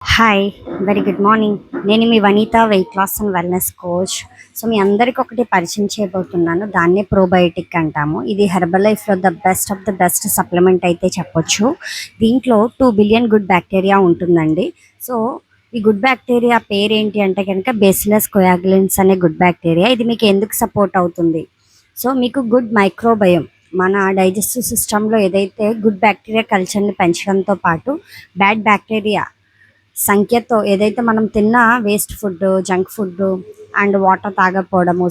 Hi! Very good morning. నేను మీ Vanitha weight loss and wellness coach. So, మీ అందరికి ఒకటి పరిచయం చేయబోతున్నాను. దాన్నే ప్రోబయోటిక్ అంటాము. ఇది హెర్బల్ లైఫ్‌లో the best of the best supplement అయితే చెప్పొచ్చు. దీంట్లో 2 బిలియన్ గుడ్ బ్యాక్టీరియా ఉంటుందండి. సో, ఈ గుడ్ బ్యాక్టీరియా పేరేంటి అంటే గనక బేసిలస్ కొయాగ్యులెన్స్ అనే గుడ్ బ్యాక్టీరియా. ఇది మీకు ఎందుకు సపోర్ట్ అవుతుంది? సో, మీకు గుడ్ మైక్రోబయోమ్ మన డైజెస్టివ్ సిస్టమ్‌లో ఏదైతే గుడ్ బ్యాక్టీరియా కల్చర్‌ని పెంచడంతో పాటు బ్యాడ్ బ్యాక్టీరియా సంఖ్యతో ఏదైతే మనం తిన్న waste food, junk food and water తాగకపోవడము,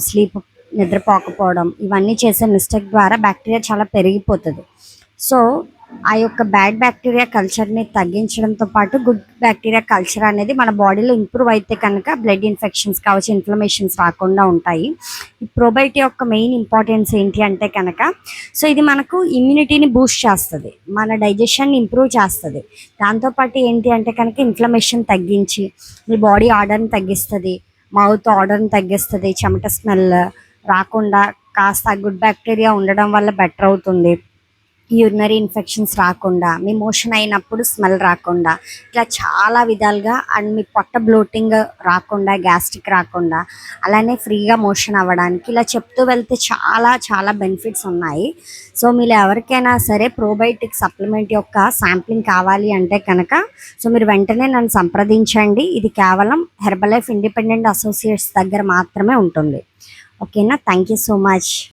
నిద్రపోకపోవడం ఇవన్నీ చేసే మిస్టేక్ ద్వారా బ్యాక్టీరియా చాలా పెరిగిపోతుంది. సో, ఆ యొక్క బ్యాడ్ బ్యాక్టీరియా కల్చర్‌ని తగ్గించడంతో పాటు గుడ్ బ్యాక్టీరియా కల్చర్ అనేది మన బాడీలో ఇంప్రూవ్ అయితే కనుక బ్లడ్ ఇన్ఫెక్షన్స్ కావచ్చు, ఇన్‌ఫ్లమేషన్స్ రాకుండా ఉంటాయి. ఈ ప్రోబయోటిక్ యొక్క మెయిన్ ఇంపార్టెన్స్ ఏంటి అంటే కనుక సో, ఇది మనకు ఇమ్యూనిటీని బూస్ట్ చేస్తది. మన డైజెషన్‌ని ఇంప్రూవ్ చేస్తది. దాంతో పాటు ఏంటి అంటే కనుక ఇన్‌ఫ్లమేషన్ తగ్గించి మీ బాడీ ఆర్డర్‌ని తగ్గిస్తది. మౌత్ ఆర్డర్‌ని తగ్గిస్తది. చెమట స్మెల్ రాకుండా కాస్త గుడ్ బ్యాక్టీరియా ఉండడం వల్ల బెటర్ అవుతుంది. యూరినరీ ఇన్ఫెక్షన్స్ రాకుండా, మీ మోషన్ అయినప్పుడు స్మెల్ రాకుండా, ఇట్లా చాలా విధాలుగా అండ్ మీ పొట్ట బ్లోటింగ్ రాకుండా, గ్యాస్ట్రిక్ రాకుండా, అలానే ఫ్రీగా మోషన్ అవ్వడానికి ఇలా చెప్తూ వెళ్తే చాలా చాలా బెనిఫిట్స్ ఉన్నాయి. సో, మీలో ఎవరికైనా సరే ప్రోబయోటిక్ సప్లిమెంట్ యొక్క శాంప్లింగ్ కావాలి అంటే కనుక సో, మీరు వెంటనే నన్ను సంప్రదించండి. ఇది కేవలం హెర్బల్ లైఫ్ ఇండిపెండెంట్ అసోసియేట్స్ దగ్గర మాత్రమే ఉంటుంది. ఓకేనా? Thank you so much.